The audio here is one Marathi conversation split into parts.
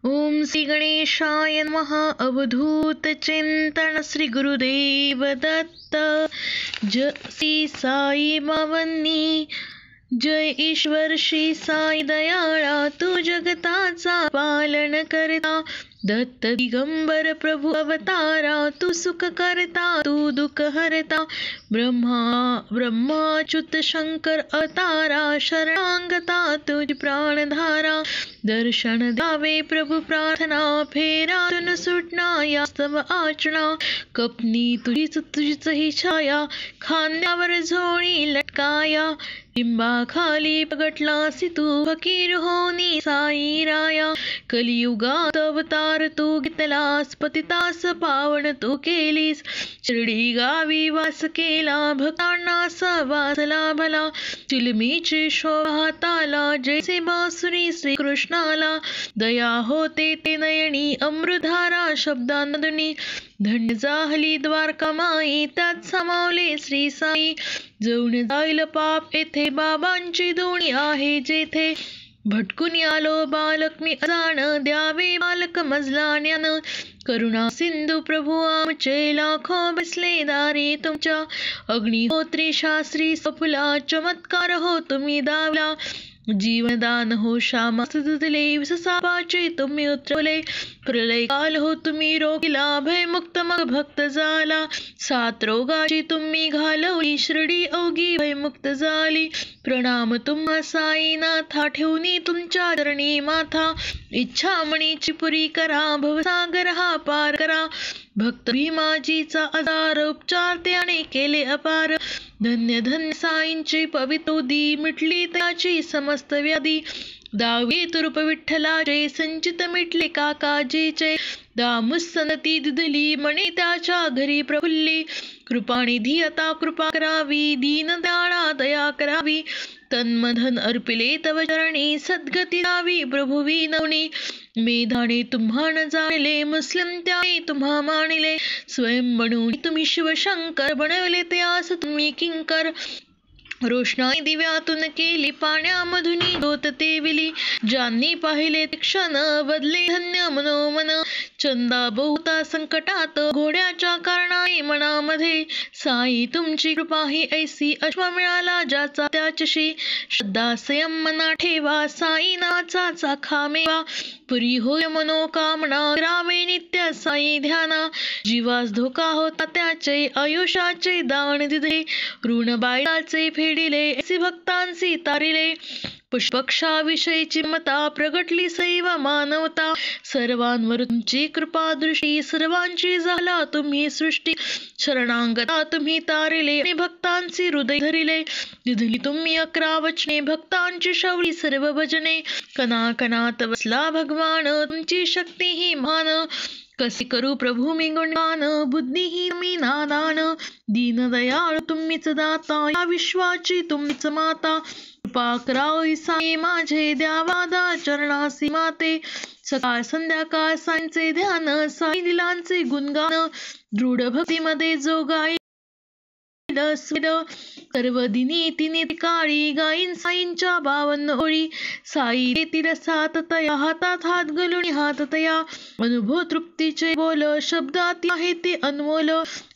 ओम श्री गणेशाय नमः. अवधूत चिंतन श्री गुरुदेव दत्त. जय श्री साई मावन्नी. जय ईश्वर श्री साई दयाळा. तू जगताचा पालन करता. दत्त दिगंबर प्रभु अवतारा. तू सुख करता तू दुःख हरता. ब्रह्माच्युत शंकर अवतारा. शरणांगता तुझी प्राणधारा. दर्शन द्यावे प्रभु प्रार्थना. फेरातून सुटना यास्तव आचना. कपनी तुझीच ही छाया. खांद्यावर झोळी लटकाया. लिंबाखाली प्रगटलासी तू फकीर होनी साई राया. कलियुगात अवतार तू घेतलास. पतितास पावन तू केलीस. शिर्डी गावी वास केला. भक्तांना सहवास लाभला. चिलमीची शोभा हाताला. जैसे बासुरी श्रीकृष्णाला. दया होते ते नयनी. अमृतधारा शब्दांमधुनी. धन्य जाहली द्वारका माई. त्यात सामावले श्री साई. जळून जाईल पाप येथे. बाबांची दोणी आहे जेथे. भटकून आलो बालक मी अजाण. द्यावे बालक मजला ज्ञान. करुणा सिंधू प्रभु आमचे. लाखो बसले दारी तुमच्या. अग्निहोत्री शास्त्री सफुला. चमत्कार हो तुम्ही दावला. जीवनदान हो श्यामा तुझले. विषसापाचे तुम्ही उतरवले. प्रलय काल हो तुम्ही रोखिला. भयमुक्त मग भक्त झाला. 7 रोगाची तुम्ही घालवली. शिर्डी अवघी भयमुक्त झाली. प्रणाम तुम्हा साईनाथा. ठेवणी तुमच्या चरणी माथा. इच्छा मणीची पुरी करा. भवसागर हा पार करा. भक्त भीमाजीचा आधार. उपचार त्याने केले अपार. धन्य धन्य साईंची पवित्रोदी. मिटली त्याची समस्त व्याधी. दावीत रूप विठ्ठलाचे. संचित मिटले काकाजीचे. दामुसनती दिदली मणी त्याच्या घरी प्रफुल्ली. कृपानिधी आता कृपा करावी. दीन दयाळा दया करावी. तन्मधन अर्पिले तव चरणी. सद्गती द्यावी प्रभु विनवणी. मेधाने तुम्हा न जाणले. मुस्लिम त्याने तुम्हा मानिले. स्वयं बनून तुम्ही शिवशंकर. बनवले ते आस तुम्ही किंकर. रोषणाई दिव्यातून केली. पाण्यामधुनी ज्योत तेविली. ज्यांनी पाहिले ते क्षण. बदले धन्य मनोमन. चंदा बहुता संकटात. घोड्याच्या कारणाने मनामध्ये. साई तुमची कृपा ही ऐसी. अश्व मिळाला ज्याचा त्याच्याशी. श्रद्धा संयम मना ठेवा. साई नाचा चाखा मेवा. पुरी होय मनोकामना. रावे नित्य साई ध्याना. जीवास धोका होता त्याचे. आयुष्याचे दान दिले. ऋण बाळाचे फेडिले. ऐसी भक्तांसी तारिले. पुष्पक्षाविषयीची मता. प्रगटली सैव मानवता. सर्वांवर तुमची कृपा दृष्टी. सर्वांची झाला तुम्ही सृष्टी. शरणांगता तुम्ही तारिले. आणि भक्तांची हृदय धरिले. दिधली तुम्ही 11 वचने. भक्तांची शौरी सर्व भजने. कणाकणात वसला भगवान. तुमची शक्ती ही महान. कसे करू प्रभू मी गुणगान. बुद्धी ही मी नादान. दीनदयाळ तुम्हीच दाता. या विश्वाची तुम्हीच माता. कृपा करावी साई माझे. द्यावादा चरणासी माते. सकाळ संध्याकाळ साईंचे ध्यान. साई दिलांचे गुणगान. दृढ भक्तीमध्ये जो गाई सर्व दिनी तिने काळी. गाईन साईंच्या 52 ओळी. साई देतील सात तया. हातात हात घालून हात तया. अनुभव तृप्तीचे बोल. शब्दात आहे ते अनमोल.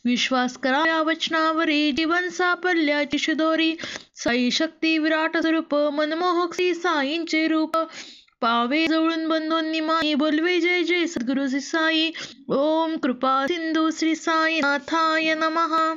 विश्वास करा या वचनावरी. जीवन साफल्याची शिदोरी. साई शक्ती विराट स्वरूप. मनमोहक श्री साईंचे रूप. पावे जवळून बंधूंनी माई. बोलवे जय जय सद्गुरु श्री साई. ओम कृपा सिंधू श्री साई नाथाय नमः.